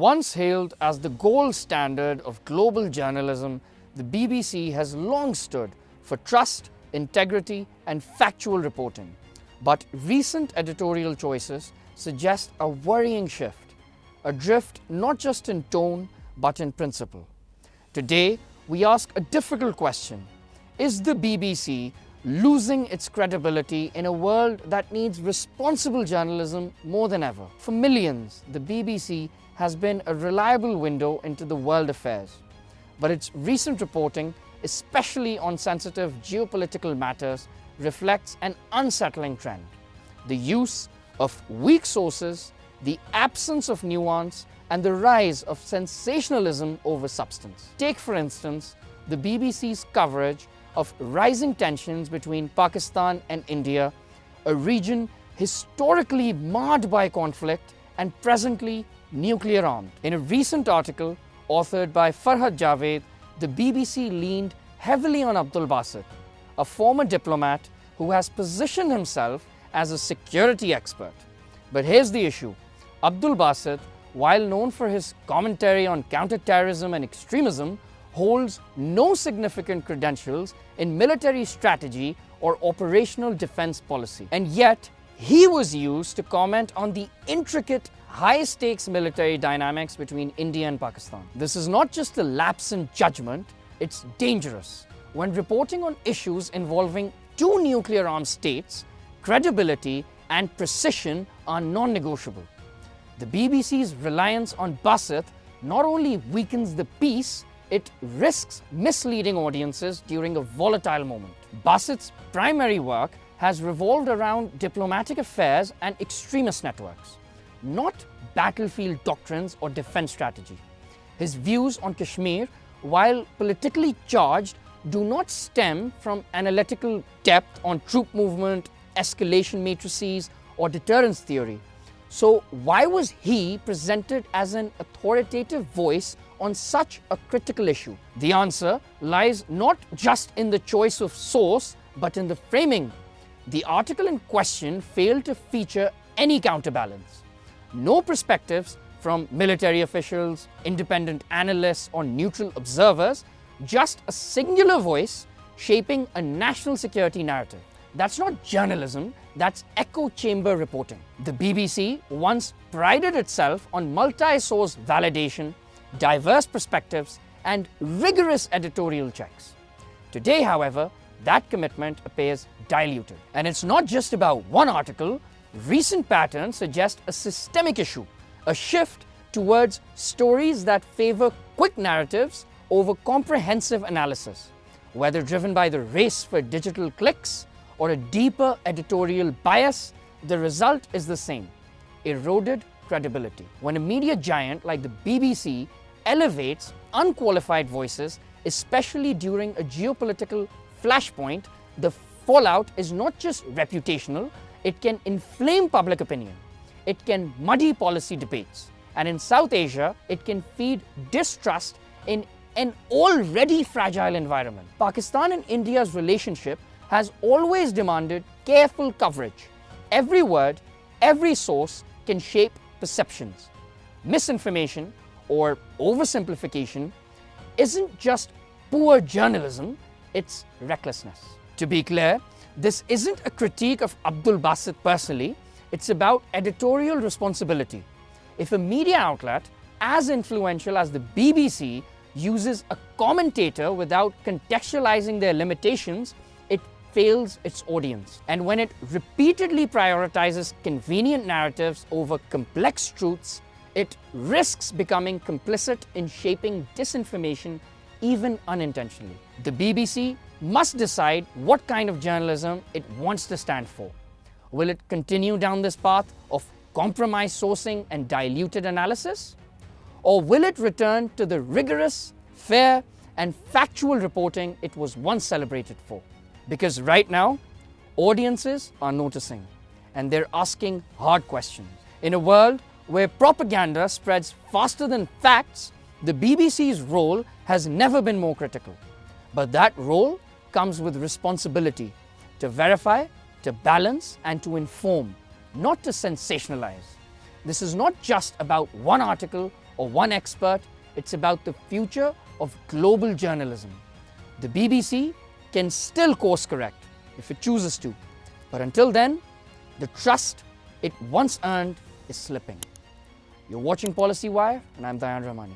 Once hailed as the gold standard of global journalism, the BBC has long stood for trust, integrity, and factual reporting. But recent editorial choices suggest a worrying shift, a drift not just in tone but in principle. Today, we ask a difficult question. Is the BBC losing its credibility in a world that needs responsible journalism more than ever? For millions, the BBC has been a reliable window into the world affairs. But its recent reporting, especially on sensitive geopolitical matters, reflects an unsettling trend. The use of weak sources, the absence of nuance, and the rise of sensationalism over substance. Take, for instance, the BBC's coverage of rising tensions between Pakistan and India, a region historically marred by conflict and presently nuclear armed. In a recent article authored by Farhad Javed, the BBC leaned heavily on Abdul Basit, a former diplomat who has positioned himself as a security expert. But here's the issue. Abdul Basit, while known for his commentary on counterterrorism and extremism, holds no significant credentials in military strategy or operational defense policy. And yet, he was used to comment on the intricate, high-stakes military dynamics between India and Pakistan. This is not just a lapse in judgment, it's dangerous. When reporting on issues involving two nuclear-armed states, credibility and precision are non-negotiable. The BBC's reliance on Basit not only weakens the piece, it risks misleading audiences during a volatile moment. Basit's primary work has revolved around diplomatic affairs and extremist networks, not battlefield doctrines or defense strategy. His views on Kashmir, while politically charged, do not stem from analytical depth on troop movement, escalation matrices, or deterrence theory. So why was he presented as an authoritative voice on such a critical issue? The answer lies not just in the choice of source, but in the framing. The article in question failed to feature any counterbalance. No perspectives from military officials, independent analysts, or neutral observers, just a singular voice shaping a national security narrative. That's not journalism, that's echo chamber reporting. The BBC once prided itself on multi-source validation, diverse perspectives, and rigorous editorial checks. Today, however, that commitment appears diluted. And it's not just about one article. Recent patterns suggest a systemic issue, a shift towards stories that favor quick narratives over comprehensive analysis. Whether driven by the race for digital clicks or a deeper editorial bias, the result is the same: eroded credibility. When a media giant like the BBC elevates unqualified voices, especially during a geopolitical flashpoint, the fallout is not just reputational, it can inflame public opinion, it can muddy policy debates, and in South Asia, it can feed distrust in an already fragile environment. Pakistan and India's relationship has always demanded careful coverage. Every word, every source can shape perceptions. Misinformation or oversimplification isn't just poor journalism, it's recklessness. To be clear, this isn't a critique of Abdul Basit personally, it's about editorial responsibility. If a media outlet as influential as the BBC uses a commentator without contextualizing their limitations, it fails its audience. And when it repeatedly prioritizes convenient narratives over complex truths, it risks becoming complicit in shaping disinformation, even unintentionally. The BBC must decide what kind of journalism it wants to stand for. Will it continue down this path of compromised sourcing and diluted analysis? Or will it return to the rigorous, fair, and factual reporting it was once celebrated for? Because right now, audiences are noticing, and they're asking hard questions. In a world where propaganda spreads faster than facts, the BBC's role has never been more critical. But that role comes with responsibility to verify, to balance, and to inform, not to sensationalize. This is not just about one article or one expert. It's about the future of global journalism. The BBC can still course correct if it chooses to. But until then, the trust it once earned is slipping. You're watching Policy Wire, and I'm Dayan Ramani.